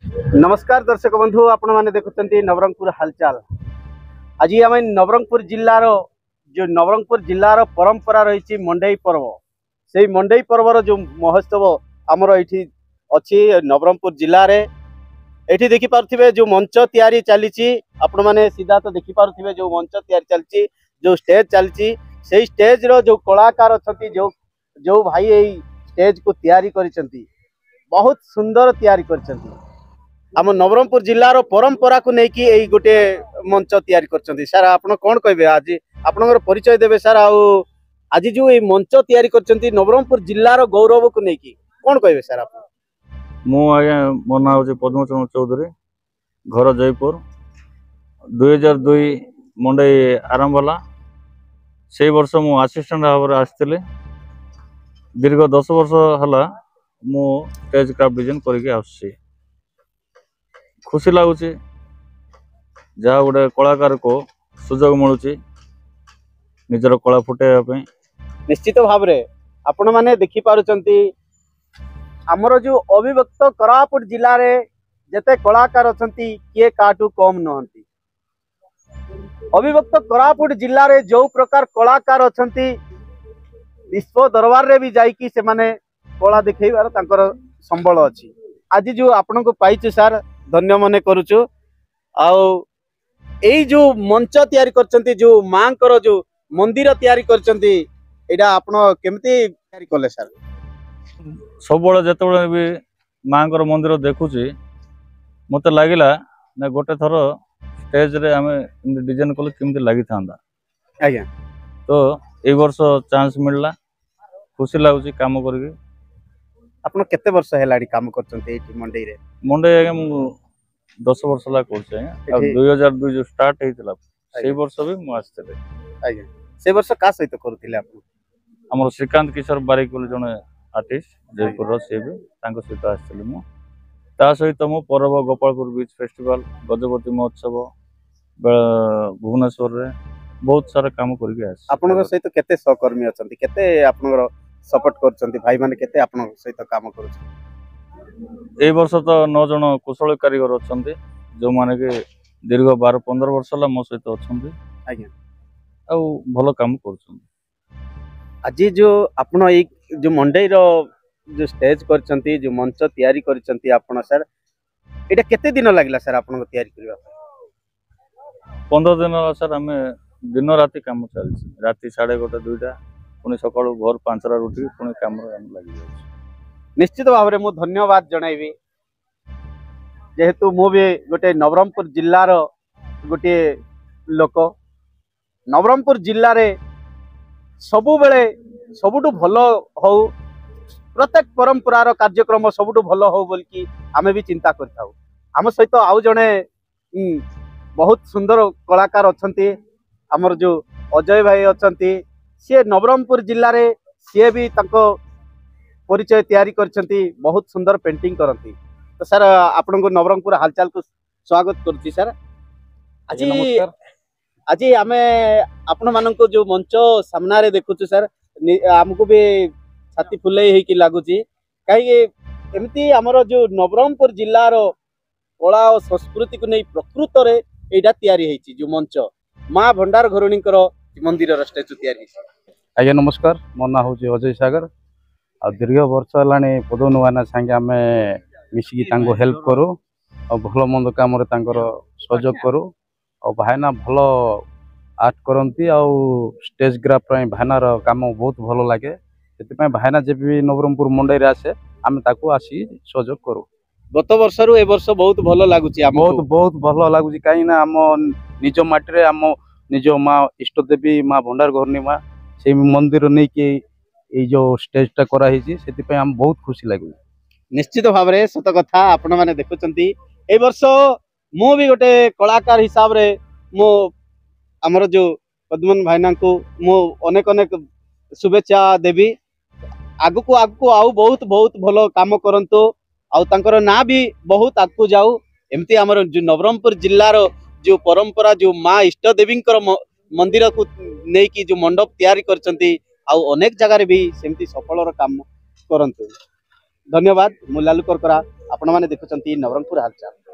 नमस्कार दर्शक बंधु आपण मैंने देखुं नवरंगपुर हालचाल। आज आम नवरंगपुर जिलार जो नवरंगपुर जिलार परंपरा रही मंडई पर्व से मंडई पर्वर जो महोत्सव आमर ये अच्छी नवरंगपुर जिले में ये देखिपे जो मंच तैयारी चली आपण मैंने सीधा तो देखिपे जो मंच तैयारी चलती जो स्टेज चलती से स्टेज रो जो कलाकार अच्छा जो जो भाई यही स्टेज को तैयारी करिसेंती बहुत सुंदर तैयारी करिसेंती। आम नवरंगपुर जिलार परंपरा को लेकिन गोटे मंच तैयारी कर सार आप कौन कहे आज आपनकर परिचय देवे सार आज जो ये मंच तैयारी कर नवरंगपुर जिलार गौरव को लेकिन कौन कहे सार आप? आज्ञा मो ना हूँ पद्मचरण चौधरी, घर जयपुर। 2002 मंडई आरंभ है। से वर्ष मु असिस्टेंट भाव आसती। दीर्घ 10 वर्ष है मु स्टेज क्राफ्ट डिजाइन करके आसुची। खुशी लगुच जहाँ गोटे कलाकार को सुजोग मिलूँ निजर कला फुटाइवाई। निश्चित भाव आपण मैंने देखिपुंट आमर जो अविभक्त कोरापुट जिले में जिते कलाकार अच्छा किए काटू कम नुहति। अविभक्त कोरापुट जिले में जो प्रकार कलाकार अच्छा विश्व दरबार रे भी जाइकी से माने कला देखैबार तांकर संबल अच्छी। आज जो आपण को पाइछु सार धन्य मने करूछु। आई जो मंच तैयारी करचंती जो मां कर जो मंदिर तैयारी करचंती एडा आपण केमती तैयारी कले सार? सब जिते भी माँ मंदिर देखुची मत लगला ना गोटे थर स्टेज रे आम डिजाइन कले केमती लगी था आज्ञा। तो ए वर्ष चांस मिलला खुशी लगुच काम करके। आपण केते वर्ष हेलाडी काम करचंती एठी मंडई रे? मंडई आगे मु 10 वर्ष ला करछे। 2002 जो स्टार्ट हेतिला से वर्ष भी मु आस्ते। आज्ञा से वर्ष का सहित करूथिले आपण? हमर श्रीकांत किशोर बारिक बोले जने आर्टिस्ट जयपुर से भी तांको सहित आस्ते मु। ता सहित मु पर्व गोपालपुर बीच फेस्टिवल गजपति महोत्सव भुवनेश्वर रे बहुत सारा काम करके आस। आपन सहित केते सहकर्मी अछंती केते आपन सपोर्ट करछंती भाई माने केते आपन सहित काम करूछन? ए वर्ष तो 9 जन कुशल कारीगर अछंती जो माने के दीर्घ 12-15 वर्ष ला मो सहित अछंती। आज्ञा आ भलो काम करछंती। आज जो आपन एक जो मंडई रो जो स्टेज करछंती जो मंच तैयारी करछंती आपन सर एटा केते दिन लागला सर आपन को तैयारी करबा? 15 दिन सर हमें दिन राति काम चलछि। राति 1:30 2टा पुणी सकाळु भोर 5टा उठी पुणी काम लगी जाଉଛି। निश्चित भाव में मु धन्यवाद जनइबी जेहेतु मु भी गोटे नवरंगपुर जिल्लार गोटे लोक। नवरंगपुर जिल्ला रे सबु बेले सबुठु भलो हो प्रत्येक परंपरार कार्यक्रम सबुठु भलो हो बोल कि आमे भी चिंता करथाउ। आम सहित आउ जने बहुत सुंदर कलाकार अछंती हमर जो अजय भाई अछंती सी नवरंगपुर जिल्ला रे सी भी तांको परिचय तैयारी करछंती बहुत सुंदर पेंटिंग करती। तो सर आपण को नवरंगपुर हालचाल को स्वागत करछि सर। आज नमस्कार। आज आमे आपण मानन को जो मंच सामना रे देखुछु सर हमको भी छाती फुलै हे कि लागुची काई एमती हमर जो नवरंगपुर जिल्लार कला और संस्कृति को नहीं प्रकृत रे एडा तैयारी हेछि जो मंच मां भंडार घरणीकर मंदिर र स्टेचू तैयारी हेछि। आज्ञा नमस्कार मो ना हूँ अजय सागर। आ दीर्घ वर्ष है पदनुवाना सांगे आम मिसिकी हेल्प करूँ और भल मंद कम सहयोग करूँ और भाईना भल आर्ट करती स्टेज ग्राफ भाईनार काम बहुत भल लगे से भाईना जब भी नवरंगपुर मंडई आसे आम आसी सहयोग करूँ। गत वर्ष ए वर्ष बहुत भल लगुच बहुत बहुत भल लगुच कहीं आम निज माटी आम निज माँ इष्ट देवी माँ भंडार घरनी माँ से मंदिर नहीं कि ये जो स्टेजटा कराई से आम बहुत खुशी लगे। निश्चित भाव में सत कथा आपण मैंने देखुंती ए वर्ष मु भी गोटे कलाकार हिसाब रे मो आमर जो पद्मन भाईना को मु अनेक अनेक शुभेच्छा देवी। आगु आगु आउ बहुत बहुत भलो काम करंतु आउ तांकर ना भी बहुत आगु जाऊ। एमती आमर जो नवरंगपुर जिल्लार जो परंपरा जो माँ इष्ट देवी मंदिर को नहीं कि जो मंडप तैयारी करचंती आउ अनेक जगह भी सेमती सफल काम करंतु। धन्यवाद। मु लालू करकरा आपण माने देखुचंती नवरंगपुर हालचाल।